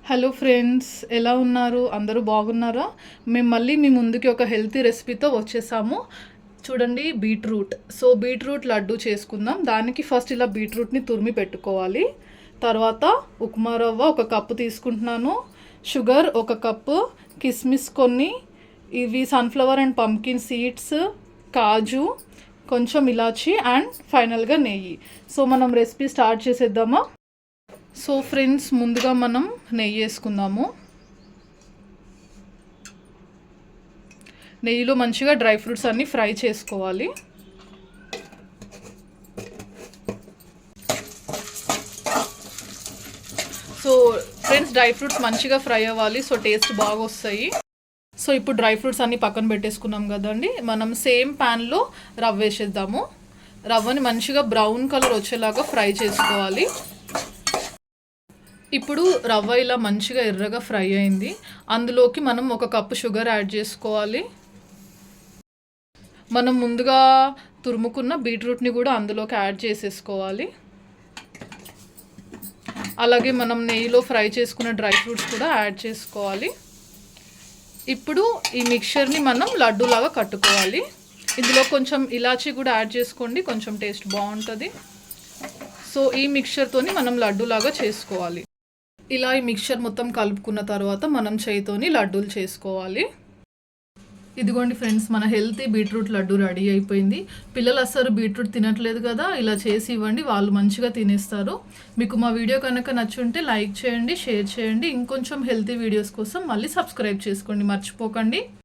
Hello friends, ఎలా ఉన్నారు? అందరూ బాగున్నారా? మేము మళ్ళీ మీ ముందుకి ఒక హెల్తీ రెసిపీతో వచ్చేసాము. చూడండి, బీట్రూట్ లడ్డు చేసుకుందాం. దానికి ఫస్ట్ ఇలా బీట్రూట్ని తురిమి పెట్టుకోవాలి. తర్వాత ఉప్మా రవ్వ 1 కప్పు తీసుకుంటున్నాను, షుగర్ 1 కప్పు, కిస్మిస్ కొన్ని, ఇవి సన్ఫ్లవర్ అండ్ పంకిన్ సీడ్స్, కాజు, కొంచెం ఇలాచి అండ్ ఫైనల్గా నెయ్యి. సో మనం రెసిపీ స్టార్ట్ చేసేద్దామా? సో ఫ్రెండ్స్, ముందుగా మనం నెయ్యి వేసుకుందాము. నెయ్యిలో మంచిగా డ్రై ఫ్రూట్స్ అన్నీ ఫ్రై చేసుకోవాలి. సో ఫ్రెండ్స్, డ్రై ఫ్రూట్స్ మంచిగా ఫ్రై అవ్వాలి, సో టేస్ట్ బాగా వస్తాయి. సో ఇప్పుడు డ్రై ఫ్రూట్స్ అన్నీ పక్కన పెట్టేసుకున్నాం కదండి. మనం సేమ్ ప్యాన్లో రవ్వ వేసేద్దాము. రవ్వని మంచిగా బ్రౌన్ కలర్ వచ్చేలాగా ఫ్రై చేసుకోవాలి. ఇప్పుడు రవ్వ ఇలా మంచిగా ఎర్రగా ఫ్రై అయింది. అందులోకి మనం 1 కప్పు షుగర్ యాడ్ చేసుకోవాలి. మనం ముందుగా తురుముకున్న బీట్రూట్ని కూడా అందులోకి యాడ్ చేసేసుకోవాలి. అలాగే మనం నెయ్యిలో ఫ్రై చేసుకున్న డ్రై ఫ్రూట్స్ కూడా యాడ్ చేసుకోవాలి. ఇప్పుడు ఈ మిక్చర్ని మనం లడ్డూలాగా కట్టుకోవాలి. ఇందులో కొంచెం ఇలాచీ కూడా యాడ్ చేసుకోండి, కొంచెం టేస్ట్ బాగుంటుంది. సో ఈ మిక్చర్తోని మనం లడ్డూలాగా చేసుకోవాలి. ఇలా ఈ మిక్చర్ మొత్తం కలుపుకున్న తర్వాత మనం చేయితోని లడ్డూలు చేసుకోవాలి. ఇదిగోండి ఫ్రెండ్స్, మన హెల్తీ బీట్రూట్ లడ్డు రెడీ అయిపోయింది. పిల్లలు అస్సలు బీట్రూట్ తినట్లేదు కదా, ఇలా చేసి ఇవ్వండి, వాళ్ళు మంచిగా తినేస్తారు. మీకు మా వీడియో కనుక నచ్చుంటే లైక్ చేయండి, షేర్ చేయండి. ఇంకొంచెం హెల్తీ వీడియోస్ కోసం మళ్ళీ సబ్స్క్రైబ్ చేసుకోండి, మర్చిపోకండి.